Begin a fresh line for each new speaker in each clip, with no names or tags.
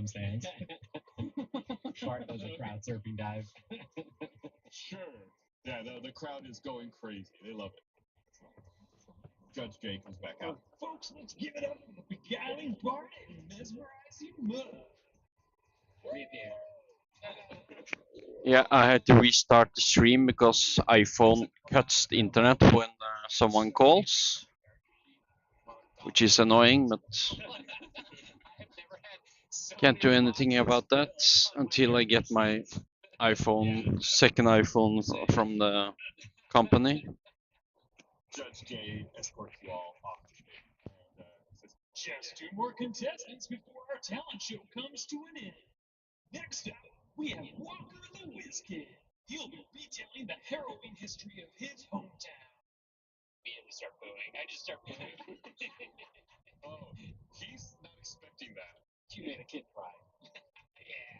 circumstance. Bart does a crowd surfing dive.
Sure. Yeah, the crowd is going crazy. They love it. Judge Jay comes back out.
Folks, let's give it up for the beguiling Bart and mesmerizing Mud.
Yeah, I had to restart the stream because iPhone cuts the internet when someone calls, which is annoying, but can't do anything about that until I get my second iPhone from the company.
Judge Jay escorts you all off the stage and says,
Just two more contestants before our talent show comes to an end. Next up, we have Walker the Whiz Kid. He'll be retelling the harrowing history of his hometown.
Me and start booing. I just start booing.
oh, he's not expecting that.
You made a kid cry.
Yeah.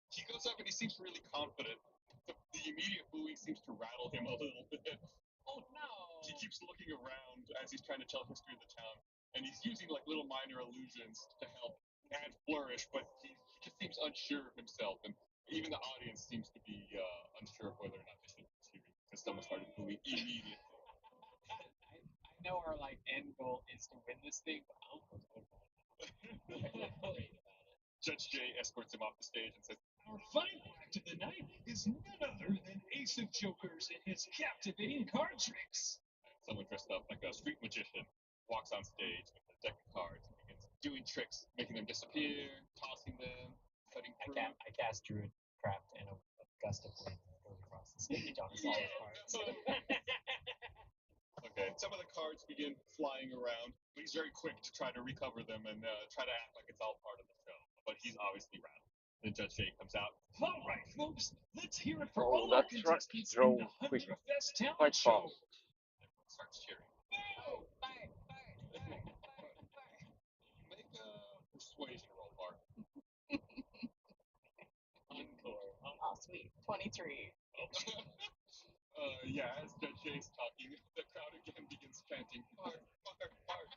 He goes up and he seems really confident. The immediate booing seems to rattle him a little bit.
Oh no.
He keeps looking around as he's trying to tell history of the town, and he's using like little minor illusions to help add flourish, but he just seems unsure of himself, and even the audience seems to be unsure of whether or not they should be cheering because someone started booing immediately.
I know our like end goal is to win this thing, but I don't know about it.
Judge Jay escorts him off the stage and says,
Our final act of the night is none other than Ace of Jokers and his captivating card tricks.
Someone dressed up like a street magician walks on stage with a deck of cards and begins doing tricks, making them disappear, tossing them, cutting fruit.
I cast Druid Craft and a gust of wind goes across the stage on all the cards.
Okay, some of the cards begin flying around, but he's very quick to try to recover them and try to act like it's all part of the show. But he's obviously rattled. Then Judge Jay comes out.
All right, folks, let's hear it for
Oh,
all our
that's right.
contestants
Drove
in the
quick.
Hundred Fest Talent
Quite
Show.
fast.
Everyone starts cheering.
Oh, Bart.
Make a persuasion roll, Bart.
Encore.
Oh, sweet. 23.
Yeah, as Judge Jay's talking, the crowd again begins chanting, Bart, Bart, Bart.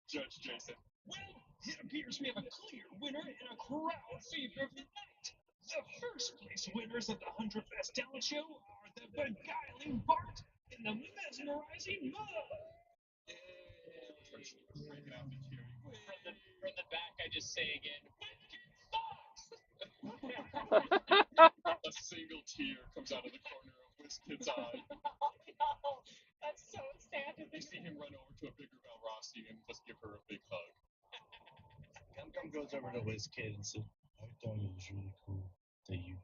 Judge Jay said,
Well, it appears we have a clear winner and a crowd favorite of the night. The first place winners of the Hundred Fest Talent Show are the beguiling Bart and the mesmerizing Mud.
breaking out the cheering.
From the back, I just say again,
A single tear comes out of the corner of WizKid's eye.
Oh, no. That's so sad.
You see him run over to a bigger Val Rossi and just give her a big hug.
Gum goes over to WizKid and says, I thought it was really cool that you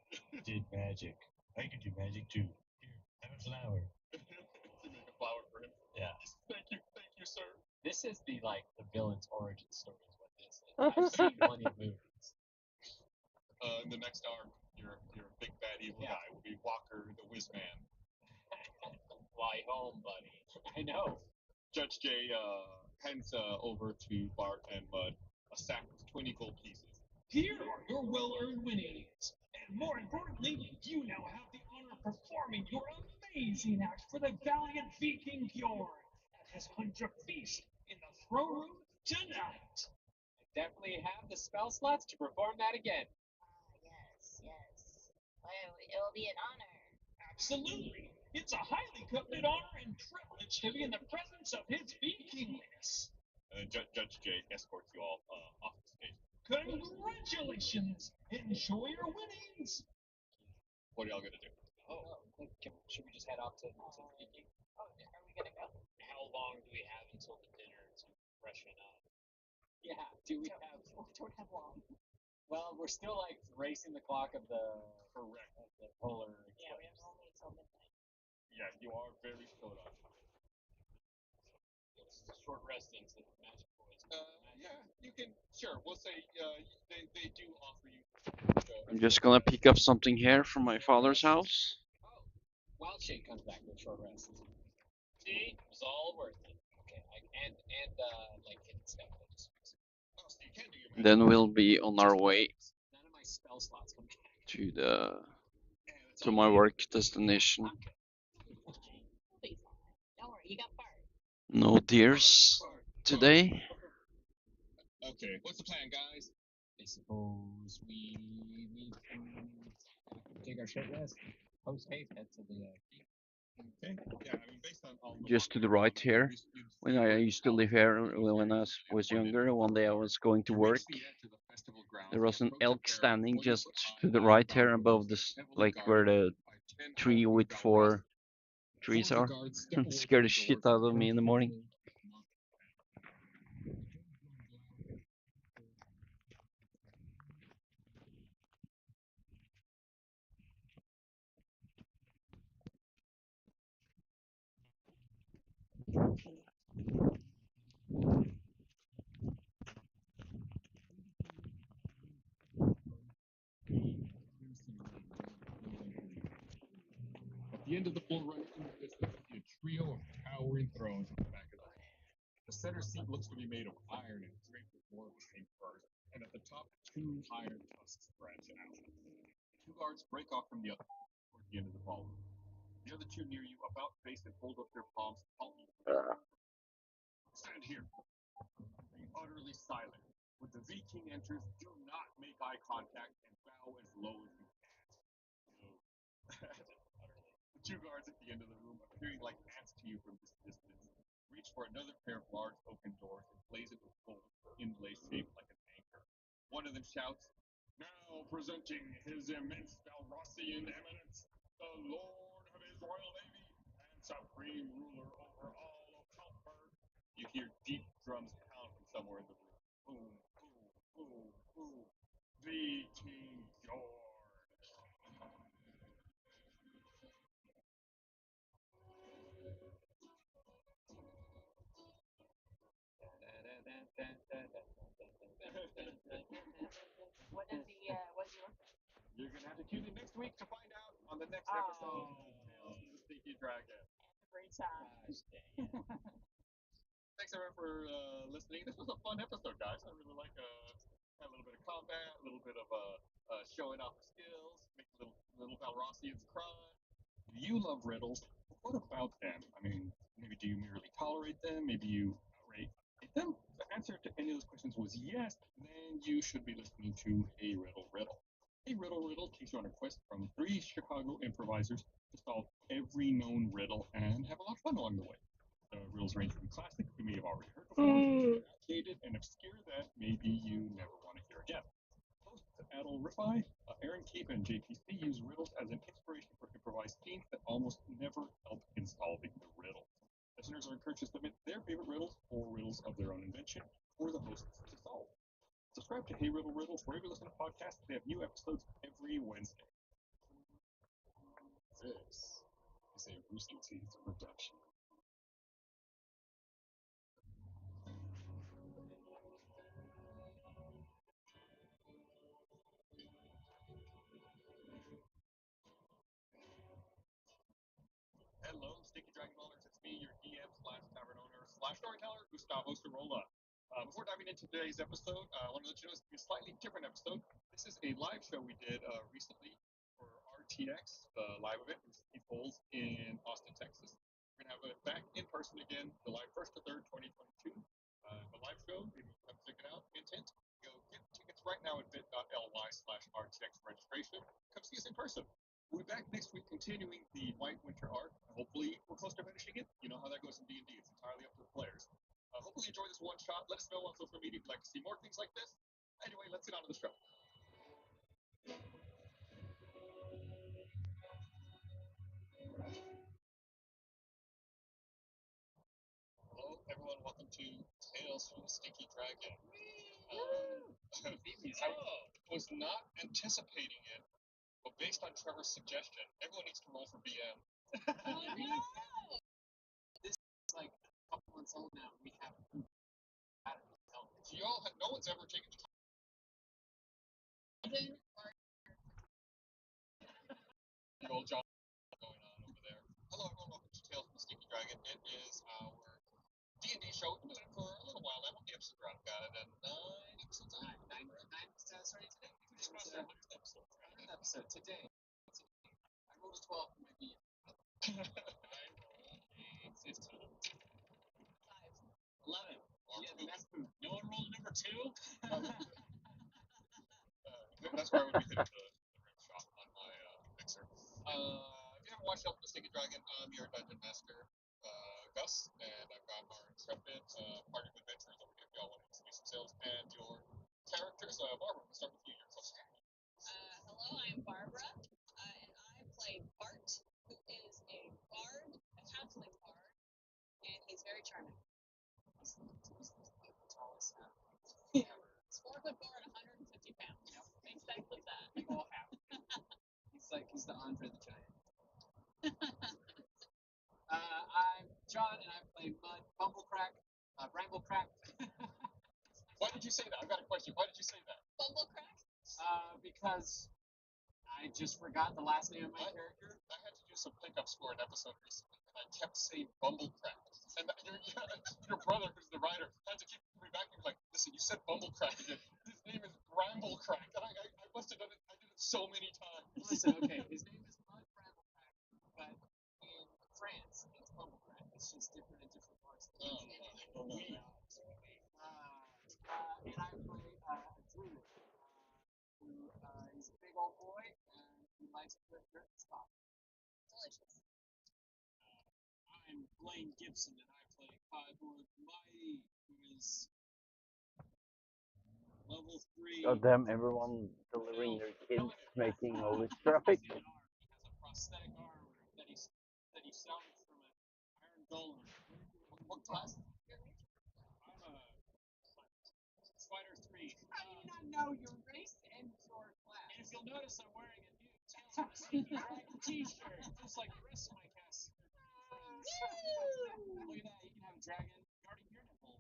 did magic. I could do magic too. Here, have a flower.
You make a flower for him.
Yeah.
Thank you, sir.
This is the villain's origin story is what this is. I've seen plenty of movies.
In the next arc, your big bad evil guy will be Walker the Whiz Man.
fly home, buddy.
I know.
Judge Jay hands over to Bart and Mud a sack of 20 gold pieces.
Here are your well-earned winnings. And more importantly, you now have the honor of performing your amazing act for the valiant Viking Bjorn at his 100th feast in the throne room tonight.
I definitely have the spell slots to perform that again.
Yes. Well, it will be an honor.
Absolutely. It's a highly coveted honor and privilege to be in the presence of his Vikingness.
And then Judge Jay escorts you all off the stage.
Congratulations! Enjoy your winnings!
What are y'all gonna do?
Should we just head off to the Viking?
Oh, are we gonna go?
How long do we have until the dinner to freshen up?
Yeah, do we
Don't-
have...
We don't have long.
Well, we're still like racing the clock of the polar.
Yeah, we have only until midnight.
Yeah, you are very short on time.
It's a short rest into the Magic Boys.
Yeah, you can. Sure, we'll say they do offer you.
I'm just gonna pick up something here from my father's house.
Oh, Wild Shade comes back with a short rest.
See, it was all worth it.
Okay, and like hidden stuff. I just fix it.
Oh, so you can do your magic.
Then we'll be on our way
None of my spell slots come back.
to my work destination.
We'll be fine. Don't worry, you got Bart.
No tears today.
Okay, what's the plan, guys?
I suppose we take our short rest, post haste, head to the peak.
Okay. Yeah, I mean, based on all the
Just to the
walking
right
around,
here.
you'd
When
feel
I
that
used to live
Alpha
here,
Phoenix
when I
Areas
was
abundant
younger, one day I was going to
You
work.
reach the edge of the festival grounds
There
and
was an
approach a
elk
pair of
standing
20-foot
just
high
to the
iron
right here
bound
above
rails
this,
heavily
like where
guarded
the
by 10
tree
elk
with
Valrasi.
4
Four
trees
of the
are.
guards step away
Scared
from
the
the
shit
door
out of me in the morning.
At the end of the full run, in the distance, you see a trio of towering thrones at the back of the room. The center seat looks to be made of iron and draped with more of the same furs, and at the top, 2 iron tusks branch out. The 2 guards break off from the other toward the end of the ballroom. The other 2 near you about face and hold up their palms to halt you. Stand here. Be utterly silent. When the V-King enters, do not make eye contact and bow as low as you can. The 2 guards at the end of the room, appearing like ants to you from this distance, reach for another pair of large oaken doors and blaze it with gold inlay shaped like an anchor. One of them shouts, "Now presenting His Immense Valrossian Eminence, the Lord of his Royal Navy and Supreme Ruler over all of Kalkberg." You hear deep drums pound from somewhere in the room. Boom, boom, boom, boom. The King George.
What is he? What is he looking?
You're gonna have to tune in next week to find out on the next episode of Tales from the Stinky Dragon.
Every time.
Thanks everyone for listening. This was a fun episode, guys. I really like had a little bit of combat, a little bit of showing off the skills, make little Valrossians cry. You love riddles. What about them? I mean, maybe do you merely tolerate them? Maybe you outright hate them? If the answer to any of those questions was yes, then you should be listening to Hey Riddle Riddle. Hey Riddle Riddle takes you on a quest from 3 Chicago improvisers to solve every known riddle and have a lot of fun along the way. The riddles range from classic you may have already heard before, to outdated and obscure that maybe you never want to hear again. Hosts Adol Rifai, Aaron Cape, and JPC use riddles as an inspiration for improvised themes that almost never help in solving the riddle. Listeners are encouraged to submit their favorite riddles or riddles of their own invention for the hosts to solve. Subscribe to Hey Riddle Riddle wherever you listen to podcasts. They have new episodes every Wednesday. This is a Rooster Teeth production. Hello, Stinky Dragon Dwellers. It's me, your DM slash tavern owner slash storyteller, Gustavo Cirola. Before diving into today's episode, I want to let you know it's a slightly different episode. This is a live show we did recently for RTX, the live event, which holds in Austin, Texas. We're going to have it back in person again, July 1st to 3rd, 2022. The live show, if you come check it out, intent, go get tickets right now at bit.ly/RTX registration. Come see us in person. We'll be back next week continuing the White Winter arc. Hopefully, we're close to finishing it. You know how that goes in D&D. It's entirely up to the players. Hopefully, you enjoy this one shot. Let us know on social media if you'd like to see more things like this. Anyway, let's get on to the show. Hello, everyone. Welcome to Tales from the Stinky Dragon. I was not anticipating it, but based on Trevor's suggestion, everyone needs to roll for BM.
This is like a couple months old now. We haven't had it.
So y'all have, no one's ever taken the time. The old John going on over there. Hello, everyone. Welcome to Tales from the Stinky Dragon. It is our D&D show. We've been doing it for a little while now. How many episodes are out? Got it at 9 episodes out.
Nine starting today.
We just crossed 100 episodes. Right?
Episode today. I rolled a 12 for my BM.
I rolled a 15.
11.
Well,
Yeah, the best food.
no one rolled a number
two.
That's where I would be hitting the rim shot on my mixer. If you haven't watched Elf the Sticky Dragon, I'm your dungeon master, Gus, and I've got our intrepid party of adventurers over here. If y'all want to introduce yourselves and your characters, Barbara, we'll start with you.
Hello, I'm Barbara, and I play Bart, who is a bard, a halfling bard, and he's very charming. He's the tallest He's 4'4" and 150 pounds. Makes sense of that.
Big ol' half. He's the Andre the Giant. I'm John, and I play Mud, Bumblecrack, Bramblecrack.
Why did you say that? I've got a question. Why did you say that?
Bumblecrack?
Because I just forgot the last name of my character.
I had to do some pickups for an episode recently, and I kept saying Bumblecrack. And your brother, who's the writer, had to keep coming back and be like, listen, you said Bumblecrack again. His name is Bramblecrack. And I must have done it. I did it so many times.
Listen, okay, his name is Mud Bramblecrack, but in France, it's Bumblecrack. It's just different in different parts of the country. And I play a druid, who is a big old boy, and he likes to put dirt in stuff.
Delicious.
I'm Blaine Gibson, and I play Kyborg Mighty, who is level 3.
God damn, everyone delivering their kids, making all this traffic.
He has a prosthetic arm that he salvaged from an iron golem.
What class?
I'm a Spider 3.
How do you not know your race and your class?
And if you'll notice, I'm wearing a new Tales from the Sneaky Dragon t-shirt, just like the rest of my cast friends. Look at that, you can have a dragon guarding your nipple.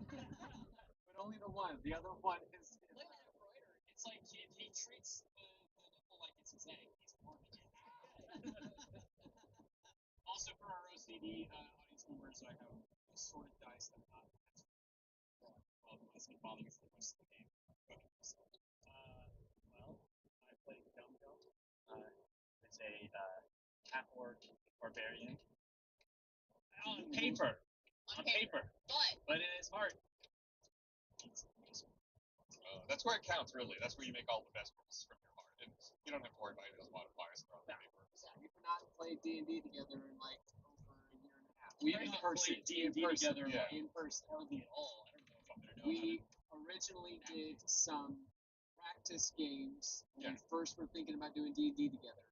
But only the one. The other one is.
Look at that embroidery. It's like he treats the nipple like it's his egg. He's warming it. Also, for our OCD audience members, I have assorted dice that I'm not well, it's going to bother you for the rest of the game.
Well, I play Dum Dum. It's a half orc barbarian. On paper. On paper. But in his heart,
That's where it counts, really. That's where you make all the best rolls from your heart. And you don't have to worry about any of those modifiers that are on the paper.
We've not played D&D together in like over a year and a half.
We have not played D&D together
Yeah.
In person.
hardly at all. I don't know if I'm going to know
We originally did some practice games when we first were thinking about doing D&D together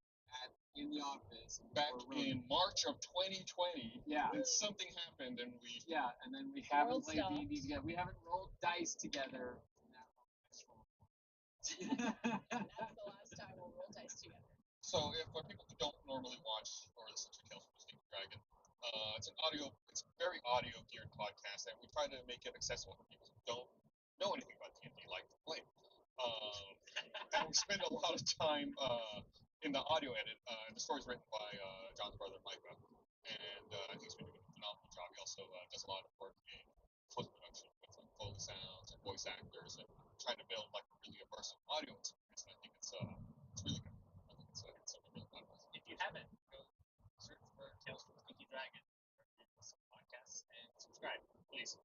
in the office.
Back in March of 2020,
Yeah.
and something happened, and we...
Yeah, and then we haven't
World
played
stopped.
D&D together. We haven't rolled dice together.
That's the last time we'll roll dice together.
So, for people who don't normally watch or listen to Tales from the Sneaky Dragon, it's a very audio geared podcast, and we try to make it accessible for people who don't know anything about D&D, like Blake. And we spend a lot of time in the audio edit. And the story's written by John's brother Micah, and I think he's been doing a phenomenal job. He also does a lot of work in post production with like Foley sounds and voice actors, and trying to build like a really immersive audio experience. And I think it's really good. I think it's something really fun.
if you haven't, go search for Tales from the Sneaky Dragon or some podcasts and subscribe, please.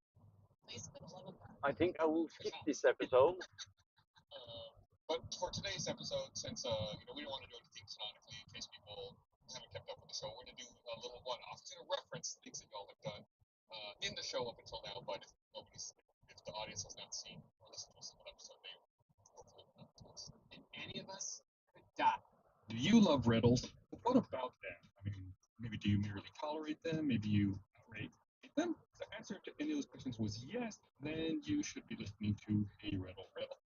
Please, for the love of God.
I think I will skip this episode.
But for today's episode, since we don't want to do anything canonically in case people haven't kept up with the show, we're going to do a little one-off. It's going to reference things that y'all have done in the show up until now. But if the audience has not seen or listened to a single episode, they hopefully will not to us.
And any of us could die.
Do you love riddles? What about them? I mean, maybe do you merely tolerate them? Maybe you outright hate them? If the answer to any of those questions was yes, then you should be listening to A Riddle Riddle.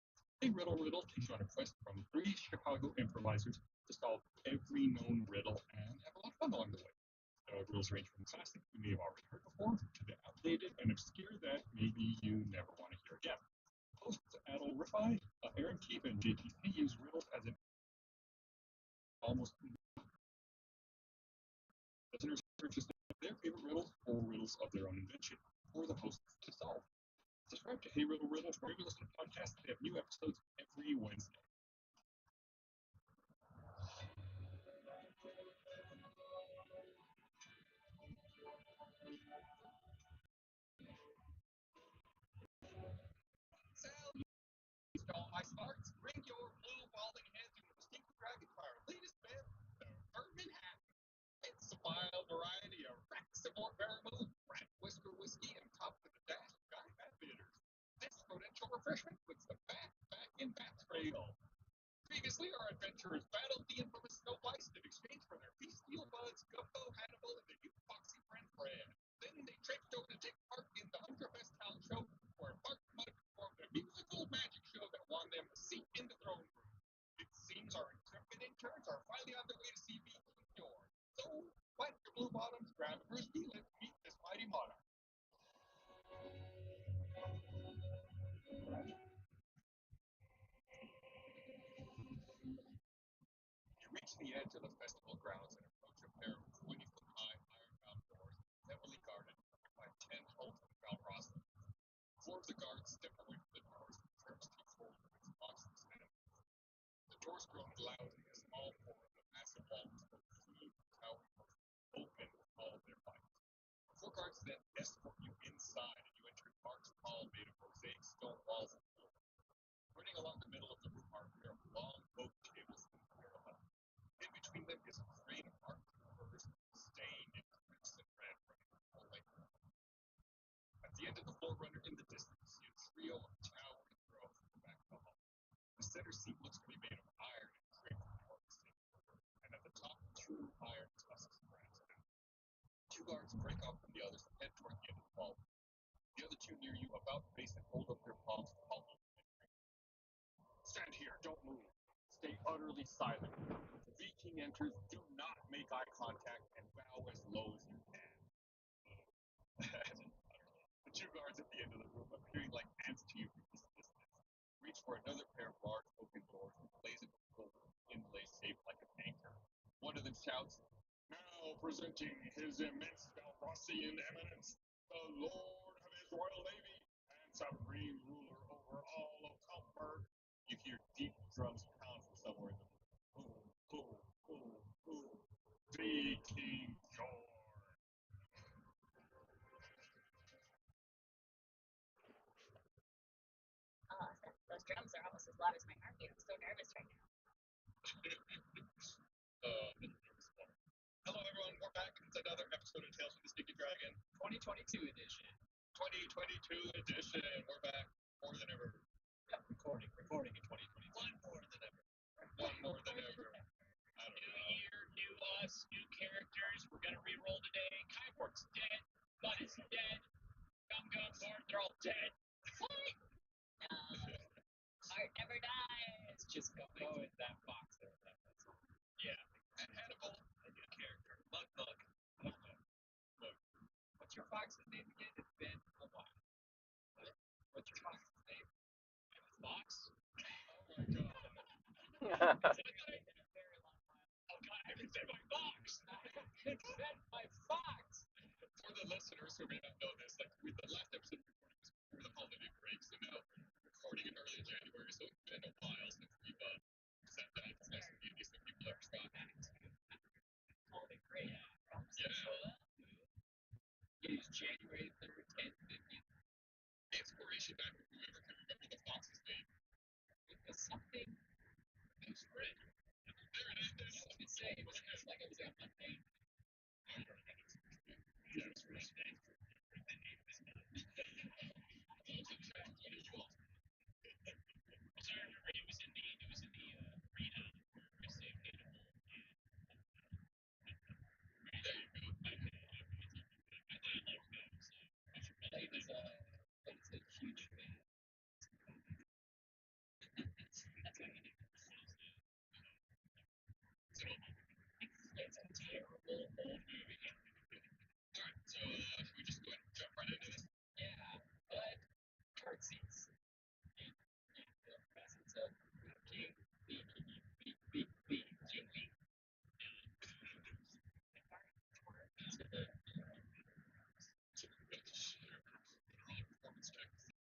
A Riddle Riddle takes you on a quest from 3 Chicago improvisers to solve every known riddle and have a lot of fun along the way. The riddles range from classic you may have already heard before to the outdated and obscure that maybe you never want to hear again. Hosts Adel Rifai, Aaron Keefe, and JTP use riddles as an almost listeners search their favorite riddles or riddles of their own invention for the hosts to solve. Subscribe to Hey Riddle Riddle wherever you listen to podcasts. They have new episodes every Wednesday. refreshment puts them back in Bat's cradle. Previously, our adventurers battled the infamous Snow White in exchange for their beef steel buds, Gumbo, Hannibal, and their new foxy friend Fred. Then they traipsed over to take part in the Hunterfest talent show, where Bart and Mud performed a musical magic show that won them a seat in the throne room. It seems our intrepid interns are finally on their way to see Viking Fjord. So, why don't your blue bottoms grab a Bruce Lee and meet this mighty monarch? You reach the edge of the festival grounds and approach a pair of 20-foot-high iron-bound doors, heavily guarded by 10 ultimate Valrosta. 4 of the guards step away from the doors and turn to forward with monstrous hands. The doors groan loudly as all 4 of the massive walls of the towering doors open with all of their might. 4 guards then escort you inside, and you enter Bart's hall made of mosaic stone walls and floors. Running along the middle of the room are a pair of long oak tables in parallel. In between them is a crane of art furs stained in crimson red running the whole length. At the end of the forerunner in the distance, you see a trio of towering thrones at the back of the hall. The center seat looks to be made of iron and draped with enormous silver, and at the top 2 iron tusks branched out. 2 guards break off from the others and head toward the end of the hall. The other 2 near you about face and hold up their palms to halt you. Stand here, don't move. Stay utterly silent. The Viking enters, do not make eye contact, and bow as low as you can. The 2 guards at the end of the room, appearing like ants to you from this distance, reach for another pair of large oaken doors with blazing gold inlays shaped like an anchor. One of them shouts, "Now presenting his immense Valrossian eminence, the Lord of his Royal Navy and supreme ruler over all of Kalkberg." You hear deep drums pound from somewhere in the room. Boom, boom, boom, boom. Viking Fjord.
Oh, those drums are almost as loud as my heartbeat. I'm so nervous right now.
Hello, everyone. We're back. It's another episode of Tales from the Sticky Dragon, 2022 edition. 2022 edition. We're back more than ever.
Yep, recording in 2022.
One more than ever. One more than ever. I don't
New
know.
year, new us, new characters. We're gonna re-roll today. Kyborg's dead. Bud is dead. Gum Bart, they're all dead.
What? No. Art never dies.
Just go with that box there. Yeah.
And Hannibal,
A new character. Mug. What's your fox's name again? It's been a while. What's your fox's name? Fox?
oh my god.
I thought I did a very long time. Oh god, I haven't said my fox! I haven't said my fox!
For the listeners who may not know this, like the last episode we recorded was before the holiday break, so now we're recording in early January, so it's been a while since we've sat down and discussed some D&D, so people are forgotten.
Holiday break.
Yeah.
It is January 3rd, 10th, 15th.
Inspiration back if whoever can remember the fox's name.
It was something. It was red.
There it is.
I was gonna say, it was like it was on Monday.
Oh, you're right. Yeah, it's first name.
So I remember it was in the arena where I saved Hannibal and
There you go.
I thought I liked that. So I was a huge fan. That's why he did it. It's a terrible old movie.
Alright, so should we just go ahead and jump right into this?
Yeah, but card seats. And the presence of King B. Jimmy.
Performance checks.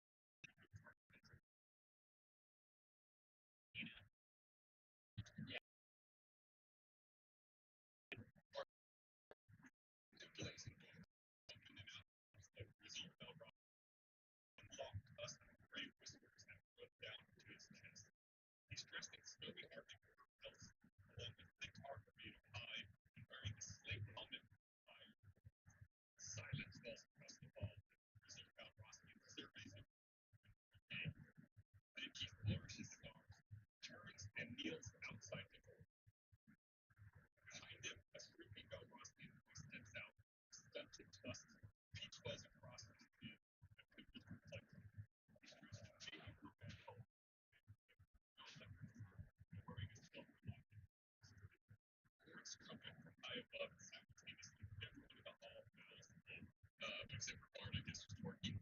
except for Bart, I guess, just working.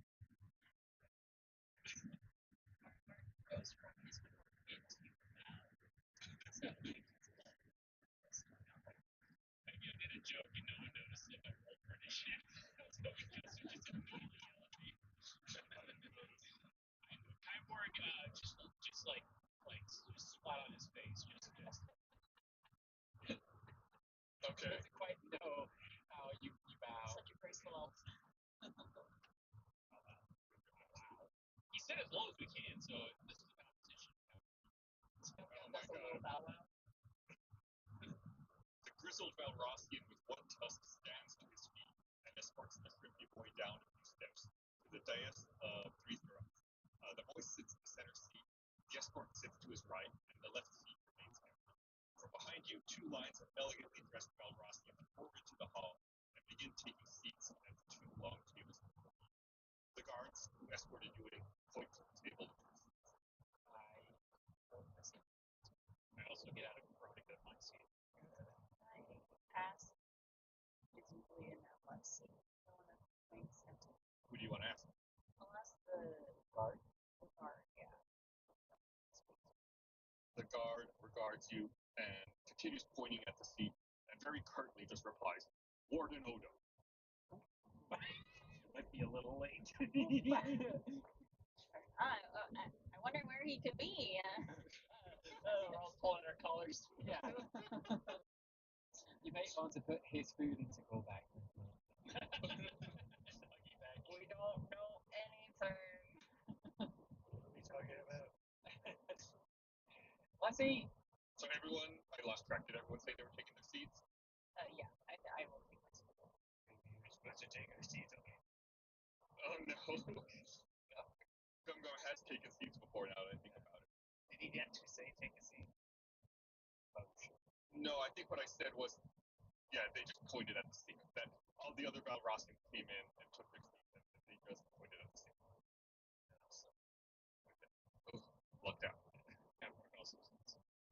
Goes from his work into now.
That's not me.
You did a joke and no one noticed it. I wrote British shit. So we just immediately elevate. Kyborg just like just spot on his face. Just
Okay.
doesn't quite know how you bow.
Such a graceful.
He said as low as we can, so this is a competition.
Oh my
That's a little
god.
bow wow.
The grizzled Valrossian with one tusk stands to his feet and escorts the thrifty boy down a few steps to the dais of 3 thrones. The boy sits in the center seat, the escort sits to his right, and the left seat remains empty. From behind you, 2 lines of elegantly dressed Valrossians pour into the hall and begin taking seats at the 2 long tables before you. The guards who escorted you in point to the table to your seats.
I also get out of Veronica my seat.
I pass. Presumably in that left seat. I want to find center.
Who do you want to ask?
I'll ask the guard. The guard, yeah.
The guard regards you and continues pointing at the seat and very curtly just replies, Warden Odo.
Might be a little late.
I wonder where he could be.
We're all pulling our collars.
Yeah. You may want to put his food into go back.
Doggy bag.
We don't know anything.
What are we talking about?
Let's eat.
So everyone, I lost track. Did everyone say they were taking their seats?
Yeah, I will take this.
Maybe we're supposed to take our seats, okay?
Oh no. Gum has taken seats before now that I think about it.
Did he actually say take a seat?
No, I think what I said was, yeah, they just pointed at the seat. That all the other Valrossians came in and took their seats, and they just pointed at the seat. Oh, lucked out.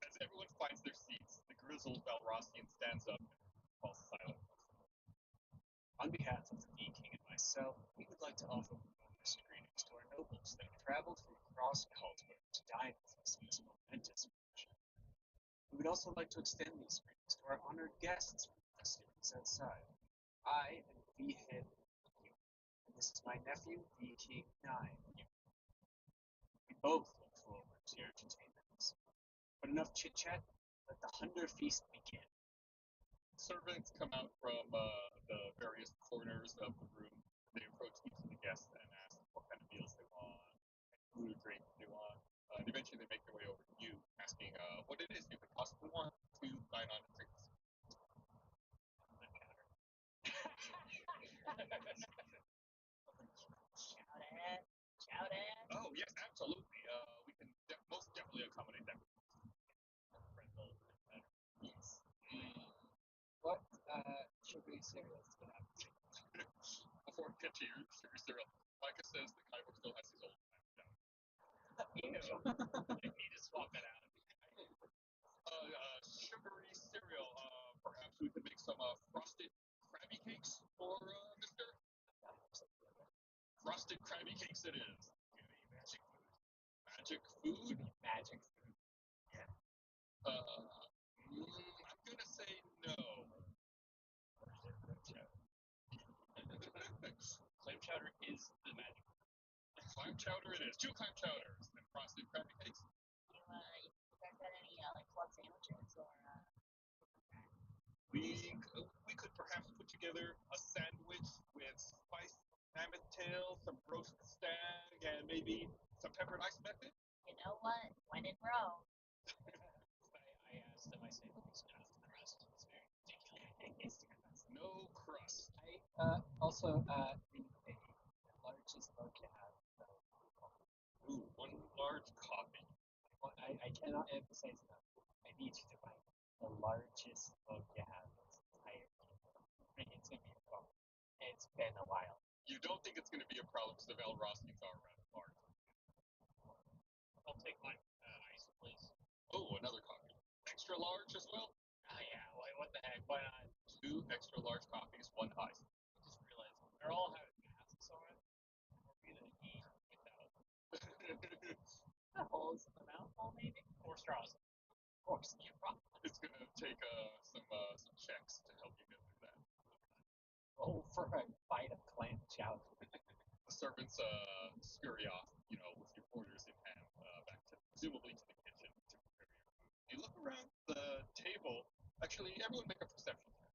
As everyone finds their seats, the grizzled Valrossian stands up and falls silent.
On behalf of the Bee King and myself, we would like to offer warmest greetings to our nobles that have traveled from across Carlsberg to dine with us on this momentous occasion. We would also like to extend these greetings to our honored guests from the festivities outside. I am the head Yu, and this is my nephew, the King Nine Yu. We both look forward to your entertainment. But enough chit chat, let the Hunger Feast begin.
Servants come out from the various corners of the room. They approach each of the guests and ask what kind of meals they want, food or drink they want. And eventually they make their way over to you, asking what it is you could possibly want to dine on and drink.
Shout it.
Oh yes, absolutely. We can most definitely accommodate that.
Yes. What sugary cereals do you have?
Before we get to your sugar cereal, Micah says that Kyber still has his old clam chowder.
I need to swap that out.
Sugary cereal. Perhaps we could make some frosted Krabby Cakes for Mister. Frosted Krabby Cakes it is. Magic food.
Give me magic food.
I'm gonna say no.
Clam chowder is the magic.
Clam chowder it is. 2 clam chowders and frosted Krabby Cakes.
You guys got any like club sandwiches or?
We could perhaps put together a sandwich with spiced mammoth tail, some roast stag, and maybe some pepper and ice method.
You know what? When in Rome.
I asked them, I said, please not the crust. It's very ridiculous.
No crust.
I also need a largest mug you have.
Ooh, 1 large coffee.
I cannot emphasize enough. I need you to find the largest mug you have. Bring it to me. It's been a while.
You don't think it's going to be a problem because the Valrossians are rather large.
I'll take my ice, please.
Oh, another coffee. Extra large as well?
Yeah, what the heck? Why not?
2 extra large coffees, 1 ice.
I just realized they're all have
Holes in the mouthful, maybe?
Or straws.
Of course, yeah, probably.
It's gonna take some checks to help you get through that.
Roll for a bite of clam chowder.
The servants scurry off, with your orders in hand, back to presumably to the kitchen to prepare your food. You look around the table. Actually, everyone make a perception check.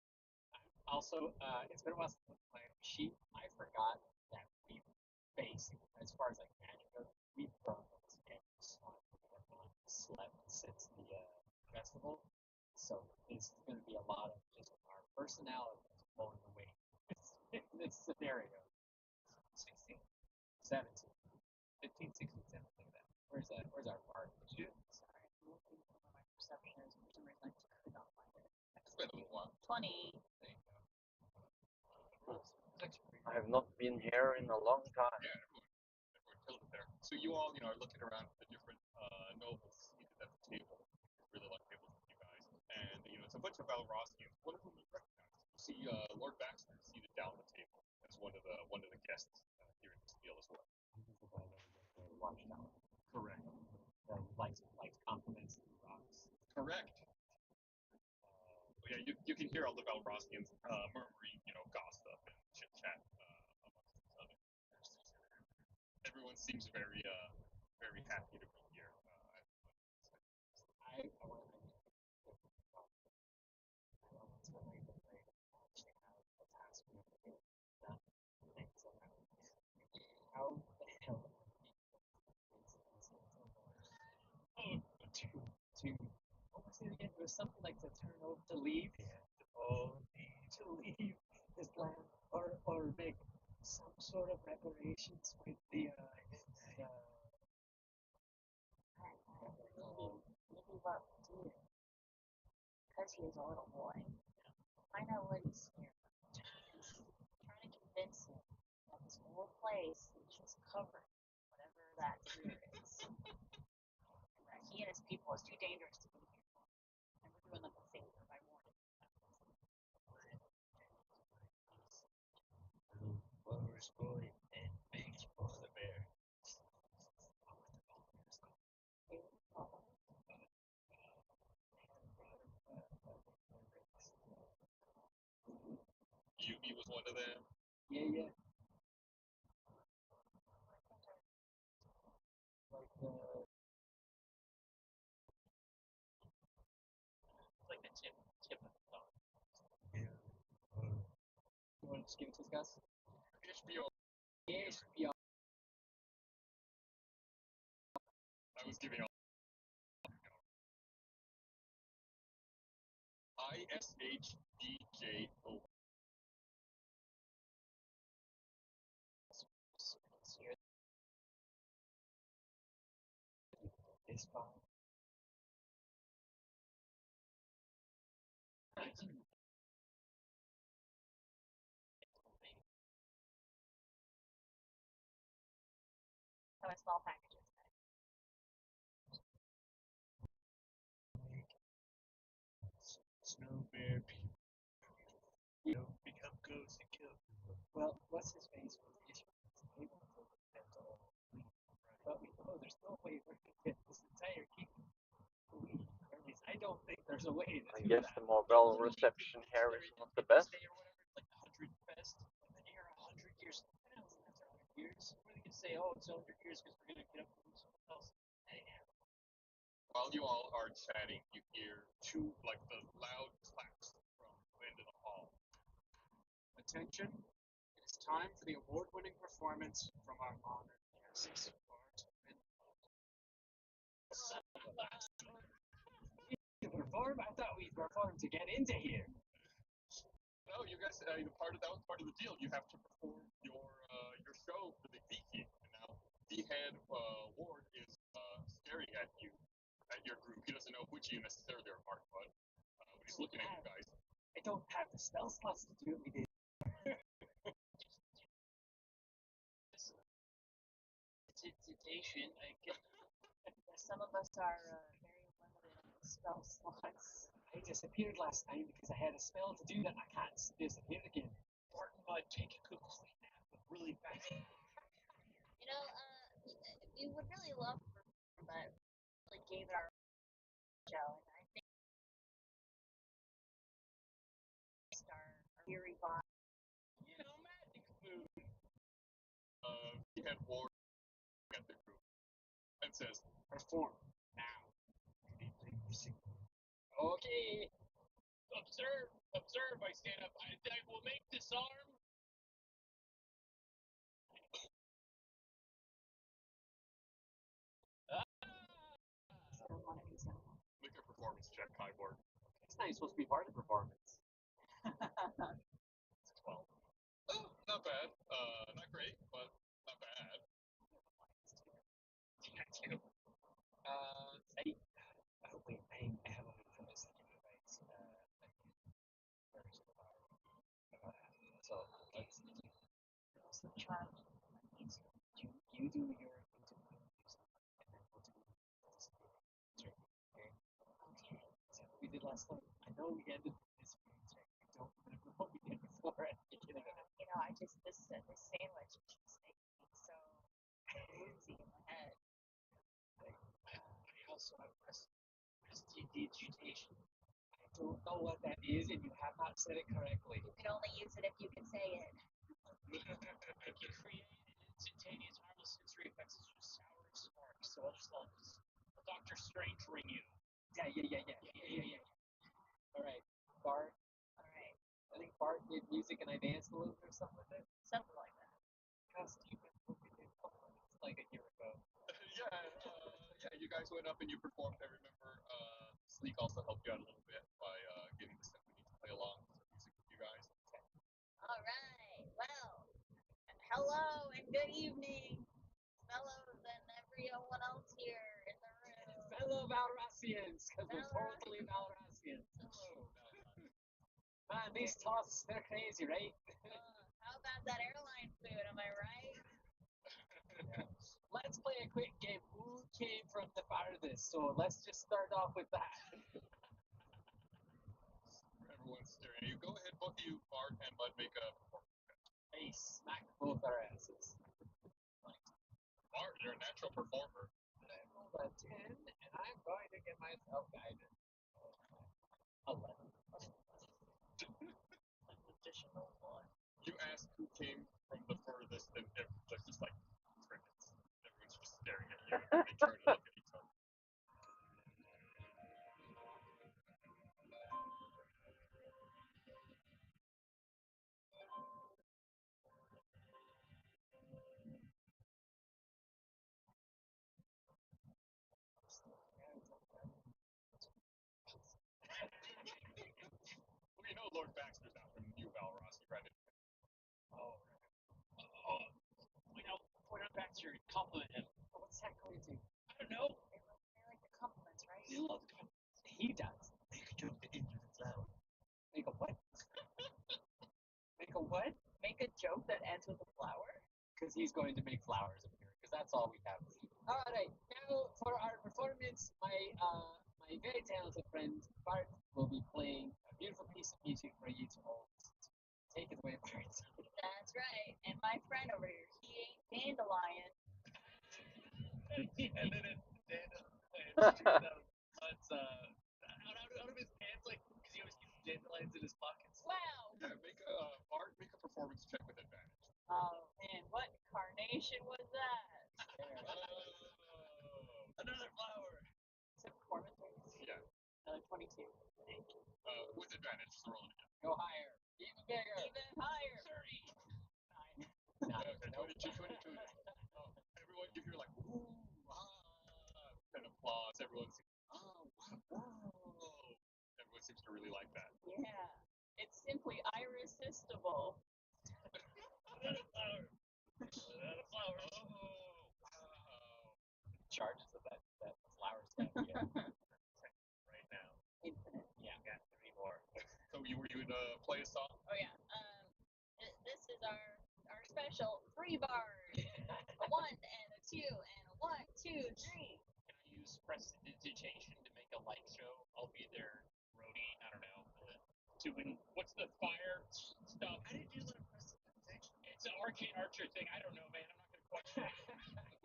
Also, it's been a while since I looked at my sheet. I forgot that we basically, as far as like magic goes, we've grown this every slot. We have not slept since the festival. So it's going to be a lot of just our personalities blowing away in this scenario. 16, 17, 15, 16, 17, like that. Where's that? Where's our bard?
Sorry, I'm looking for where my perception is. For some reason, I could not find it.
It's been a little while.
20.
There you go.
I have not been here in a long time.
Yeah, everyone killed it there. So you all, are looking around at the different nobles seated at the table. It's really like tables with you guys, and it's a bunch of Valrossians. One of whom you recognize. You see Lord Baxter seated down the table as one of the guests here in this deal as well.
Watchtower.
Correct.
Likes compliments and rocks.
Correct. Yeah, you can hear all the Valrossians murmuring, gossip and chit chat amongst each other. Everyone seems very happy to be here.
I want to how the hell to what was it again? It was something like to turn over to leave. To leave this land or make some sort of reparations with the
Maybe what we do, because he is a little boy, find out what he's scared of. Trying to convince him that this whole place is just covered, whatever that fear is. And that he and his people is too dangerous to be here. And we're doing them a favor by warning them.
Walrus boy and big polar bear.
Yubi was one of them.
yeah.
It's like the tip of the tongue.
Yeah.
You want to just give it to us, guys?
HBO.
HBO.
I was giving all. ISHDJO.
It's fine.
So in small packages.
Snow bear people. You don't become ghosts and kill people.
Well, what's his face was the issue. But we know there's no way we're going to get this entire kingdom to leave. Or at least I don't think there's a way to
I
do
guess
that.
the mobile reception here is not the best.
Say or whatever, it's like the 100 best. And then you're 100 years. I don't think that's 100 years. Or they can say, oh, it's 100 years because we're going to get up from someone else.
While you all are chatting, you hear two the loud claps from the end of the hall.
Attention, it is time for the award-winning performance from our honored guest, Bart
To perform? I thought we performed to get into here.
No, you guys. That was part of the deal. You have to perform your show for the Viking, and now the head ward is staring at you, at your group. He doesn't know which you necessarily are part, but he's looking at you guys.
I don't have the spell slots to do what we did.
Citation, I guess.
Some of us are very limited in spell slots.
I disappeared last time because I had a spell to do that and I can't disappear again.
Barton might take a good clean nap, but really fast.
We would really love for but really gave it our show, and I think our theory bot.
Magic food.
He had Ward at the group and says,
Perform now. Okay.
Observe, I stand up. I will make this arm.
make a performance check, Kyborg.
It's not even supposed to be part of the performance.
It's 12.
Oh, not bad. Not great, but not bad.
Yeah, too. Wait, I have a week for this. So let's
Charm.
you do your interview music, and then we'll do this okay?
Okay.
Is that what we did last time? I know we ended this meeting. I don't remember what we did before at the beginning of it.
This sandwich is just making me so woozy in my head.
I also have prestidigitation. I don't know what that is, and you have not said it correctly.
You can only use it if you can say it.
I can create instantaneous harmless sensory effects as just sour and spark. So I'll just Doctor Strange ring you.
Yeah. All right, Bart.
All right.
I think Bart did music and I danced a little bit or something with it.
Something like that.
Costume and we did a couple of minutes, like a year ago.
Yeah, you guys went up and you performed. I remember Sleek also helped you out a little bit by getting the symphony to play along with the music with you guys.
All right. Well, hello and good evening, fellows and everyone else here in the room.
Fellow Valrassians, because we're
Valrassians.
totally Valrassians.
Hello.
Man, these toss, they're crazy, right?
How about that airline food? Am I right?
Let's play a quick game. Who came from the farthest? So let's just start off with that.
Everyone's staring at you. Go ahead, both of you, Bart and Mud, make a performance check.
Hey, smack both our asses.
Bart, you're a natural performer.
I rolled a 10, and I'm going to get myself guided. 11.
Additional one.
You ask who came from the furthest, and everyone's just like crickets. Everyone's just staring at you. And they turn and look at each other. Well, you know Lord Baxter's out from New Valrossi, right?
Point out Baxter and compliment him.
What's that going to?
I don't know.
They like the compliments, right?
They love compliments.
He does.
Make a joke that ends with a flower.
Make a what? Make a what?
Make a joke that ends with a flower.
Because he's going to make flowers appear, because that's all we have. All right, now for our performance, my very talented friend Bart will be playing a beautiful piece of music for you to all listen to. Take it away, Bart.
That's right. And my friend over here, he ain't Dandelion.
And then it shoots out of Mud's, out of his pants, like, because he always keeps dandelions in his pockets.
Wow.
Yeah, Bart, make a performance check with advantage.
Oh man, what carnation was that?
Another flower.
Is it performance?
Yeah,
22. Thank you.
with advantage, so roll it again.
Go higher. Even bigger.
Even higher.
30.
9.
Okay, 22. Everyone, you hear like, ooh, and applause. Everyone's, whoa. Everyone seems to really like that.
Yeah. It's simply irresistible.
Another flower. Another flower. Oh,
Wow.
Charges of that flower stuff. Yeah.
right now.
Infinite.
Yeah, got 3 more.
So were you gonna play a song?
Oh yeah. This is our special 3 bars. A 1 and a 2 and a 1, 2, 3.
Can I use prestidigitation to make a light show? I'll be their roadie. I don't know. Doing what's the fire stuff?
How did you learn prestidigitation?
It's an arcane archer thing. I don't know, man. I'm not gonna question it.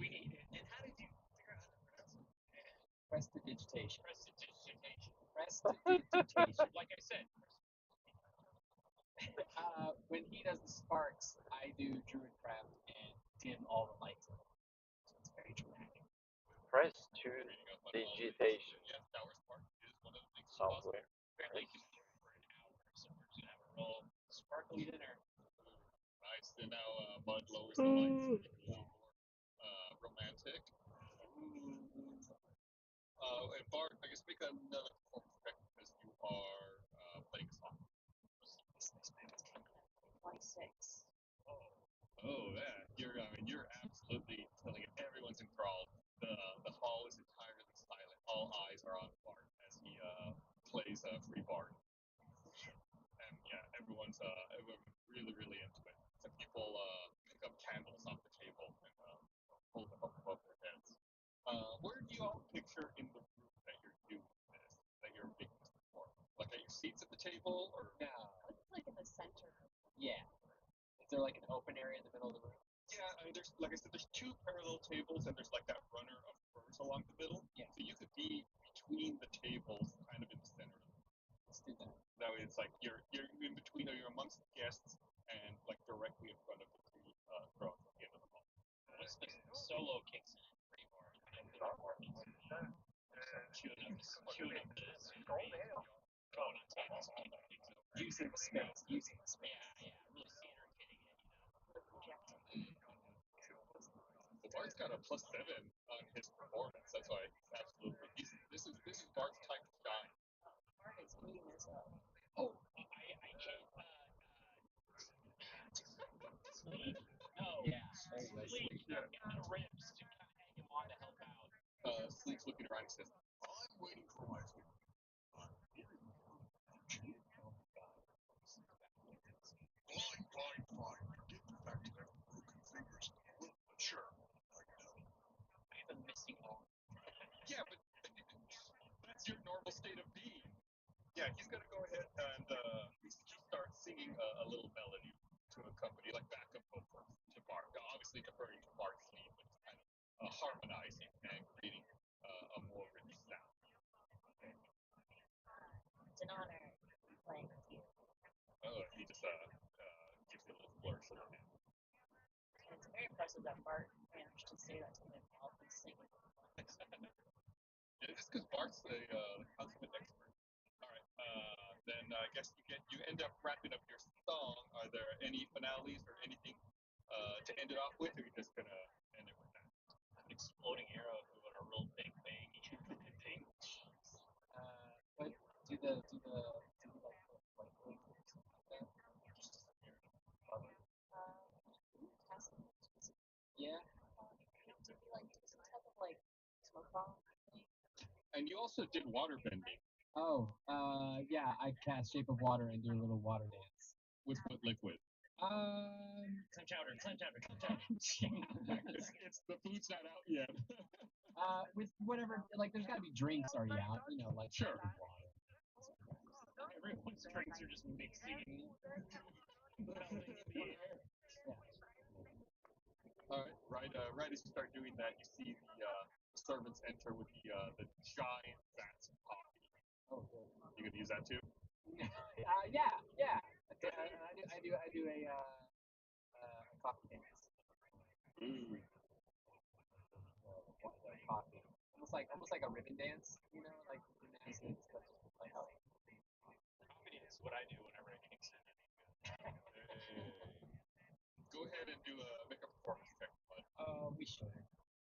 We need it.
And how did you figure out how to pronounce it?
Prestidigitation.
Prestidigitation.
Prestidigitation.
Like I said,
When he does the sparks, I do Druidcraft and dim all the lights. So it's very dramatic.
Press to
Reading up on all of these.
digitation
Yeah, Tower Spark is one of the things possible.
software.
apparently you can do it for an hour, so we're just gonna have a roll sparkly dinner.
Nice. And now Bud lowers the lights to make it a little more romantic. And Bart, I guess make another performance check because you are playing a song.
26.
Oh yeah, you're absolutely telling it. Everyone's enthralled. The hall is entirely silent. All eyes are on Bart as he plays free Bart. And yeah, everyone's really into it. Some people pick up candles off the table and hold them up above their heads. Where do you all picture in the room that you're doing this, that you're making this before? Like at your seats at the table, or
No.
It's like in the center.
Yeah. Is there like an open area in the middle of the room?
yeah, I mean, there's like I said, there's two parallel tables and there's like that runner of furs along the middle.
Yeah.
So you could be between the tables, kind of in the center of the room.
Let's do that.
That way, it's like you're in between, or you're amongst the guests, and like directly in front of the three thrones at the end of the hall.
What's the solo kicks in free bar? Queuing up the scenery, going on tables, kicking things over.
Using the space. Using the space.
Yeah, really seeing her hitting it,
Well, Bart's got a +7 on his performance. That's why he's absolutely. This is Bart's time to shine.
Mark is eating this up.
Oh, I hate Sleeve? No.
Yeah.
Sleeve in the ribs to kind of hang him on to help out.
Sleeves looking around and says, "I'm waiting for my food." Fine. Get back to their broken fingers. Sure, I know.
I have a missing arm.
Yeah, but that's your normal state of being. Yeah, he's gonna go ahead and he starts singing a little melody to accompany, like backup vocals to Bart. Obviously deferring to Bart's theme, but just kind of harmonizing and creating a more rich sound.
It's an honor playing with you.
He just gives you a little flourish of the hand.
And it's very impressive that Bart managed to say that to him while he's singing.
Yeah, just because Bart's the consummate expert. All right, then I guess you end up wrapping up your song. Are there any finales or anything to end it off with, or are you just gonna end it with that?
An exploding arrow doing a real big bang thing.
But do the like really cool stuff like that?
Just disappeared.
Casting.
Yeah.
To be like do some type of like smoke bomb thing.
And you also did water bending.
Oh, yeah, I cast Shape of Water and do a little water dance.
With what liquid?
Clam chowder.
It's the food's not out yet.
With whatever, like, there's gotta be drinks already out, like
Sure.
water.
Everyone's drinks are just mixing. Melting in the air.
All right, right as you start doing that, you see the servants enter with the giant vats of coffee.
Oh, good.
You gonna use that too?
Yeah. Okay, I do a coffee dance.
Ooh.
Coffee. Almost like a ribbon dance, like gymnastics, but just with like
Comedy is what I do whenever I get excited.
Go ahead and make a performance check, bud.
we should.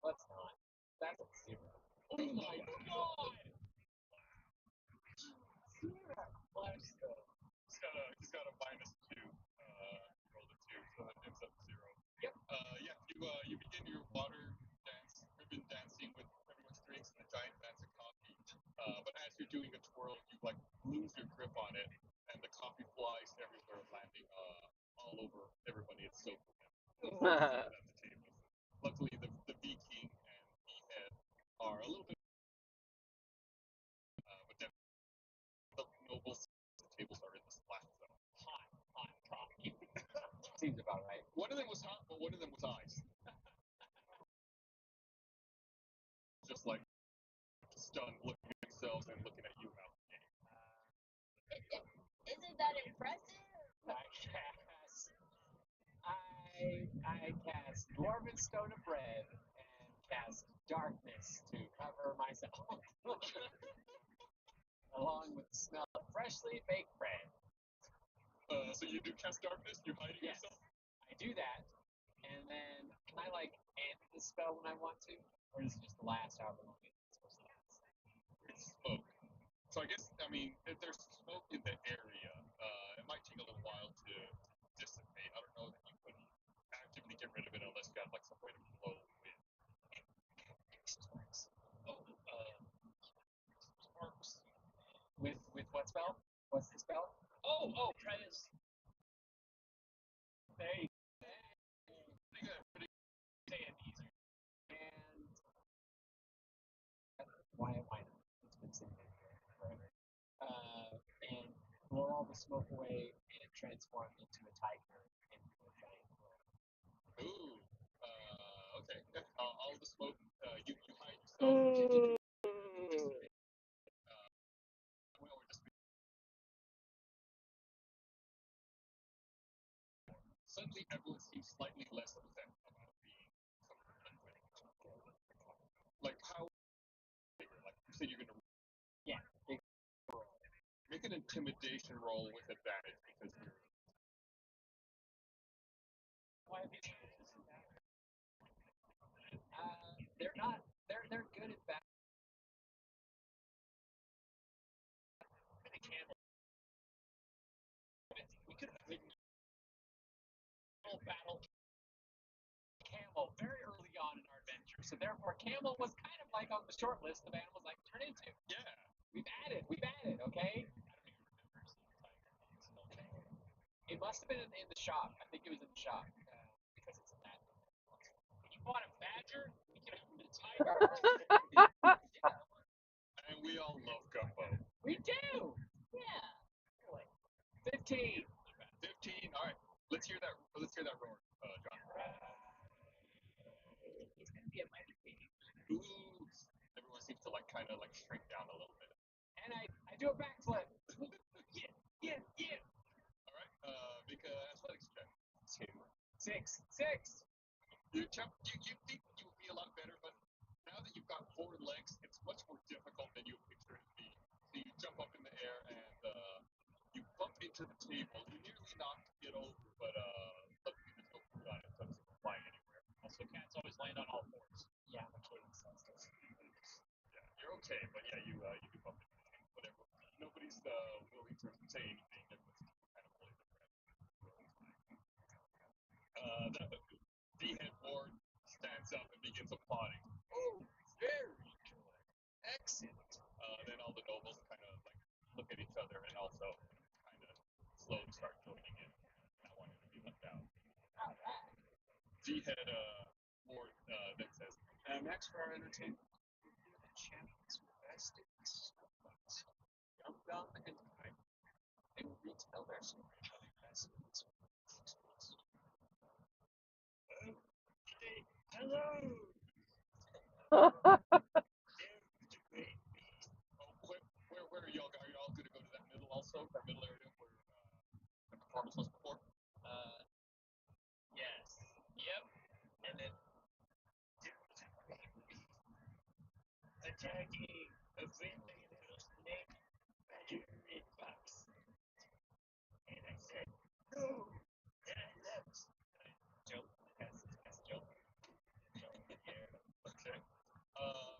Let's not. That's a 0.
Oh my god! He's got a -2. Rolled a 2, so that ends up 0.
Yep.
Yeah, you begin your water dance, ribbon dancing with everyone's drinks and the giant vats of coffee. But as you're doing a twirl, you like lose your grip on it, and the coffee flies everywhere, landing all over everybody. It's so cool. At the table. Luckily, the Bee King and Bee Head are a little bit, but definitely the nobles tables are in the splash zone.
Hot coffee.
Seems about right.
One of them was hot, but one of them was ice. Just like stunned, looking at themselves and looking at you out.
Isn't that impressive?
I cast Dwarven Stone of Bread and cast Darkness to cover myself, along with the smell of freshly baked bread.
So you do cast darkness? You're hiding
Yes,
yourself?
I do that, and then can I end the spell when I want to, or is it just last however long it's supposed to last?
It's smoke. So I guess, I mean, if there's smoke in the area, it might take a little while to dissipate. I don't know that you could actively get rid of it unless you have like some way to blow the wind.
Sparks.
With what spell? What's the spell?
Try this. There you
Pretty good.
say it easier.
And why not? It's been sitting there forever. And blow all the smoke away and transform into a tiger and a giant crow.
Ooh. Okay. All the smoke, you hide yourself. Well, we're just suddenly everyone seems slightly less upset about being like how like you said you're gonna
Yeah, big
make an intimidation roll with advantage because you're
they're not. They're good at battle. We could have ridden battle camel very early on in our adventure, so therefore camel was kind of like on the short list of animals I could turn into.
yeah.
We've added, okay? It must have been in the shop. I think it was in the shop because it's in that.
You want a badger? We can have a tiger.
And we all love gumbo.
We do.
Yeah.
15.
15. All right. Let's hear that roar, John.
It's gonna be a mighty baby.
Ooh. Everyone seems to kind of shrink down a little bit.
And I do a backflip.
Yeah.
All right. Make a athletics check.
2, 6, 6.
You think you would be a lot better, but now that you've got 4 legs, it's much more difficult than you pictured it to be. So you jump up in the air and you bump into the table. You nearly knocked it over, but luckily there's no food on it, so it doesn't fly anywhere.
Also, cats always land on all fours.
Yeah, I'm kidding.
Yeah, you're okay, but yeah, you do bump into the table. Whatever. Nobody's willing to say anything. Everyone's kind of holding their breath. The head ward stands up and begins applauding. Oh, very good. Excellent. Then all the nobles kind of look at each other and also kind of slowly start joining in, not wanting to be left out. The head ward then says,
Next for our entertainment, we'll hear the champions who best in the snowfights, Young Gun and Kite. They will retell their story of the best in the snowfights.
Hello.
where are y'all? Are y'all going to go to that middle also? That middle area where the performance was before?
Yes. Yep. And then
Attacking a friendly little snake badger red fox. And I said, no. And I left. Jump. Jump.
Okay.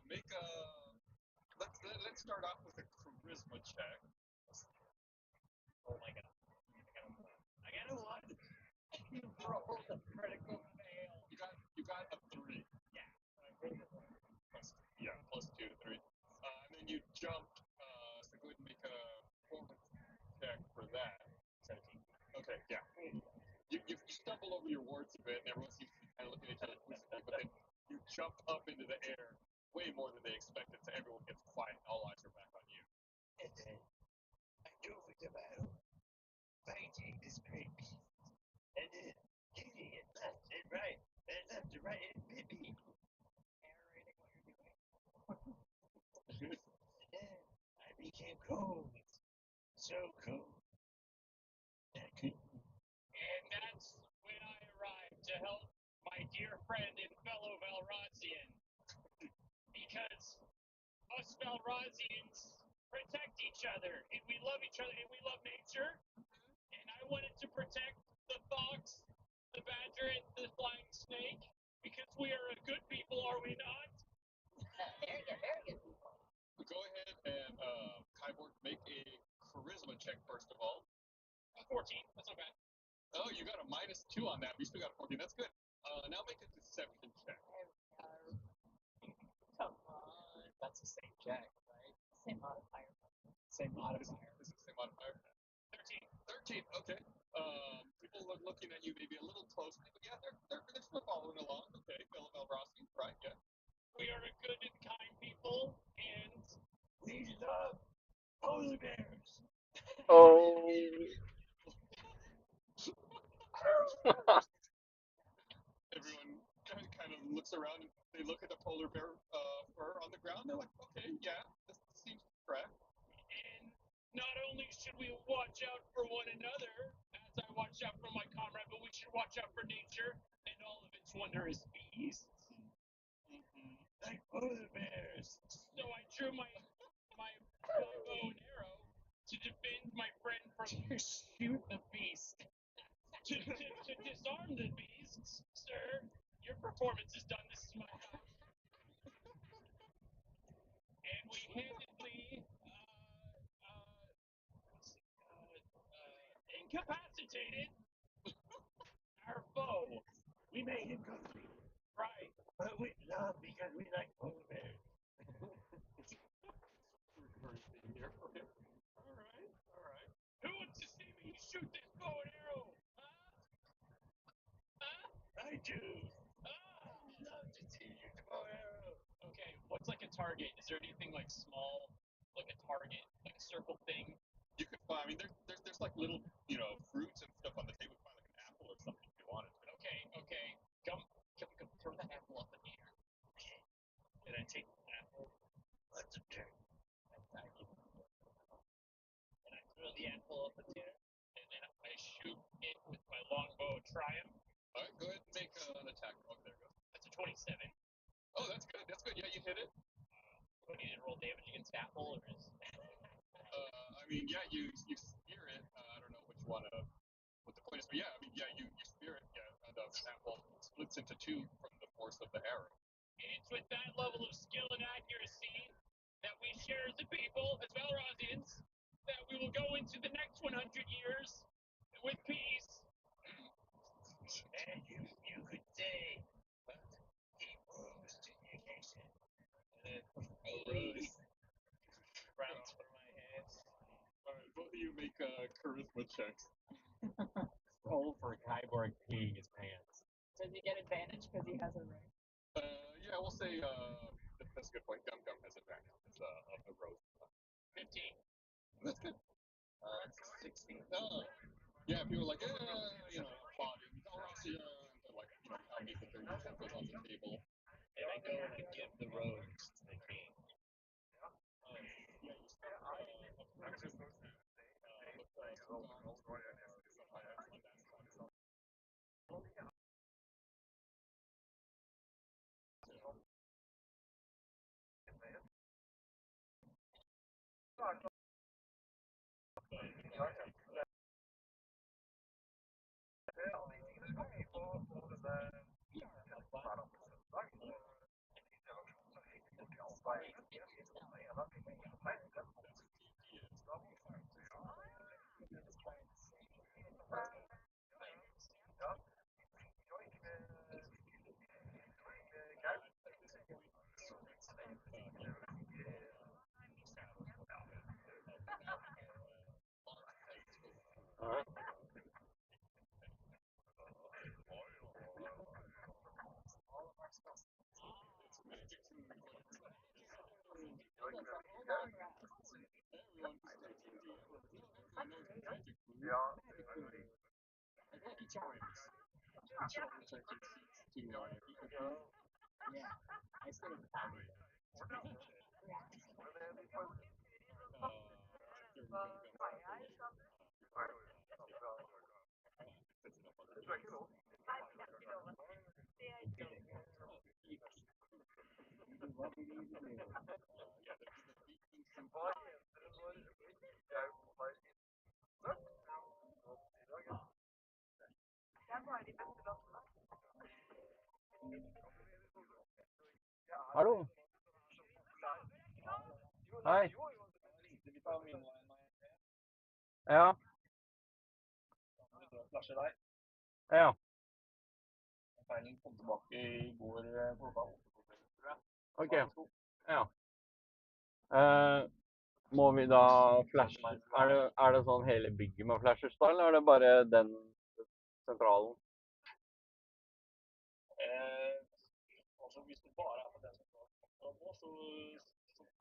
Make a. Let's start off with a charisma check.
oh my god. I got a 1.
You rolled a critical fail.
You got a 3.
Yeah.
Plus 2 to 3. And then you jumped. So go ahead and make a performance check for that.
17.
Okay. Yeah. You stumble over your words a bit, and everyone seems to be kind of looking at each other quizzically, but then you jump up into the air way more than they expected, so everyone gets quiet, and all eyes are back on you.
And then I dove into battle, fighting this great beast. And then hitting it left and right, and left and right, and bit me.
Narrating what you're doing.
became cold. So cold. That could
And that's when I arrived to help my dear friend and fellow Valrozian. Because us Valrozians protect each other, and we love each other, and we love nature. And I wanted to protect the fox, the badger, and the flying snake because we are a good people, are we not?
Very good people.
Go ahead and Kyborg, make a charisma check first of all.
14. That's not bad.
Oh, you got a -2 on that. You still got a 14. That's good. Now make a deception check.
Come on.
That's the same check, right?
Same modifier.
Same
This
modifier.
is the same modifier.
13.
13. Okay. People look looking at you maybe a little closely, but yeah, they're still following along. Okay, Velrossi, right? Yeah.
We are a good and kind people, and
we love polar bears.
Oh.
Everyone kind of looks around and they look at the polar bear fur on the ground. They're like, okay, yeah, this seems correct.
and not only should we watch out for one another, as I watch out for my comrade, but we should watch out for nature and all of its wondrous beasts.
Like polar bears.
So I drew my bow and arrow to defend my friend from
Shoot the beast.
to disarm the beasts, sir. Your performance is done. This is my time. And we handedly incapacitated our foe.
We made him complete.
Right.
But we love because we like polar bears.
All right. Who wants to see me shoot this bow and arrow? Huh?
I do.
Love to see you bow and arrow. Okay, what's like a target? Is there anything like small, like a target, like a circle thing?
You could find. I mean, there's like little, fruits and stuff on the table. Find like an apple or something if you wanted to.
Okay. Come, throw that apple up in the air. Okay. And I take the apple.
What's a turn?
And I throw the apple up in the air. And then I shoot it with my longbow of triumph.
All right, go ahead and make an attack. Oh, there it goes.
That's a 27.
Oh, that's good. That's good. Yeah, you hit it.
Do I need to roll damage against apple, or is?
I mean, yeah, you spear it. I don't know which one what the point is, but yeah, I mean, yeah, you spear it. Yeah, and the apple splits into two from the force of the arrow.
And it's with that level of skill and accuracy that we share as a people, as Valrozians, that we will go into the next 100 years with peace.
And you could say, he rose to the occasion.
Rose. Browns for my hands.
All right, both of you make charisma checks.
Roll for Kyborg peeing his pants.
Does he get advantage because he has a ring?
Yeah, we'll say that's a good point. Gum has advantage of the rose.
15.
That's good.
16.
Yeah, people are like, applauding. But like, pounding the 30 pencils on the table.
And I go and give the rose to the king.
Yeah, you start
Yeah, I stayed in the
Hallo. Hei. Ja. Ja.
Feilen kom tilbake i går klokka 8, tror jeg.
Ok. Ja. Må vi da flashe? Er det sånn hele bygget må flashes da, eller er det bare den sentralen?
Altså, hvis det bare er på den sentralen nå, så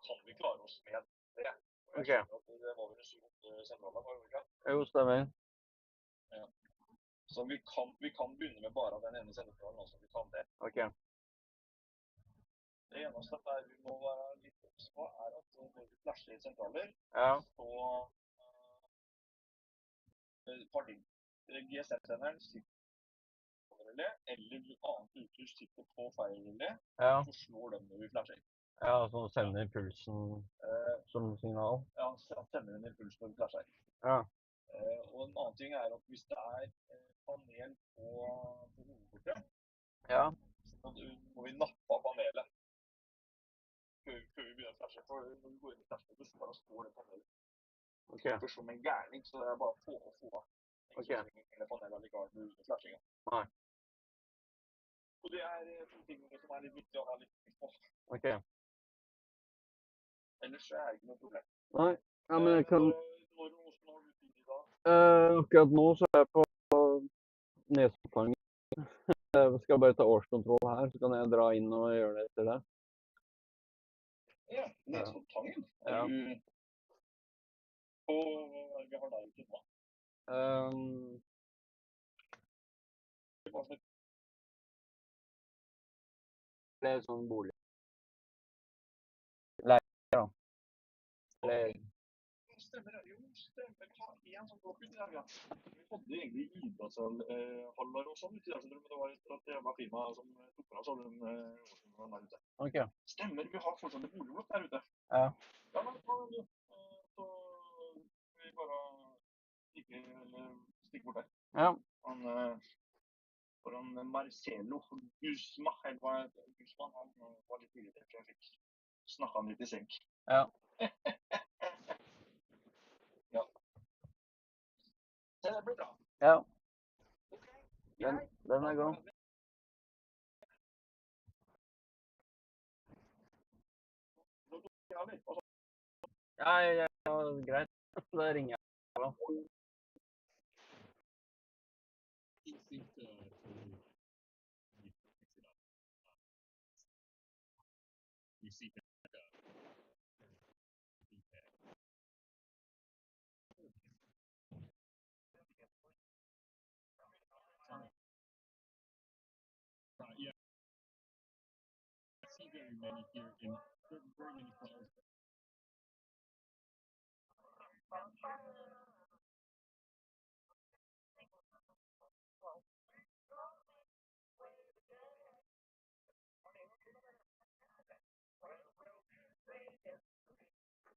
kan vi klare oss med det. Og jeg
Ok.
skjønner at det var vel 7-8 sentraler, var det ikke?
Jo, stemmer.
Ja. Så vi kan begynne med bare den ene sentralen, altså vi kan det.
Ok.
Det eneste der vi må være litt obs på, er at når vi flasher i sentraler,
Ja.
så GSM-senderen sitter på relé, eller annet utstyr sitter på feil relé,
Ja.
så slår den når vi flasher.
Ja, så sender pulsen som signal.
Ja, så sender den impuls når vi flasher.
Ja.
Og en annen ting er at hvis det er panel på hovedkortet,
Ja.
så må vi nappe av panelet før vi begynner å flashe. For når vi går inn i flashet, så bare står det panelet.
Ok.
For som en gærning, så det er bare å få av.
Ok.
Eller panelet likevel under flashingen.
Nei.
Og det er to ting som er litt viktig å ha litt på.
Ok.
Ellers er det ikke noe problem.
Nei. Ja, men jeg kan...
Hvordan har du tid i dag?
Akkurat nå så er jeg på Nesoddtangen. Jeg skal bare ta årskontroll her, så kan jeg dra inn og gjøre det etter det.
Ja, Nesoddtangen.
Ja.
Er du på... Vi har deg ute nå.
Det er sånn bolig. Leir, da. Leir.
Stemmer. Jo, stemmer. Vi har en sånn blokk ut i dag, ja. Vi hadde egentlig idrettshaller og sånn ute i dag, men det var et jævla firma som tok fra oss alle den årskontrollen der ute.
Ok.
Stemmer, vi har fortsatt en boligblokk der ute.
Ja.
Ja, men så vi bare ikke stikke bort der.
Ja.
For han Marcelo Guzman, eller hva Guzman, han var litt irritert, så jeg fikk snakket han litt i senk.
Ja.
Ja. Det blir bra.
Ja.
Ok.
Den er god. Ja, greit. Da ringer jeg.
Yeah. I see very many here in very many cars.